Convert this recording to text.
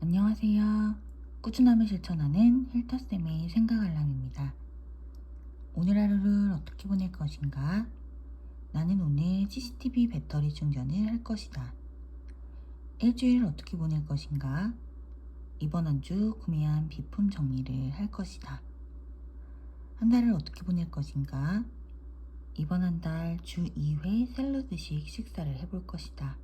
안녕하세요. 꾸준함을 실천하는 힐터쌤의 생각 알람입니다. 오늘 하루를 어떻게 보낼 것인가? 나는 오늘 CCTV 배터리 충전을 할 것이다. 일주일을 어떻게 보낼 것인가? 이번 한 주 구매한 비품 정리를 할 것이다. 한 달을 어떻게 보낼 것인가? 이번 한 달 주 2회 샐러드식 식사를 해볼 것이다.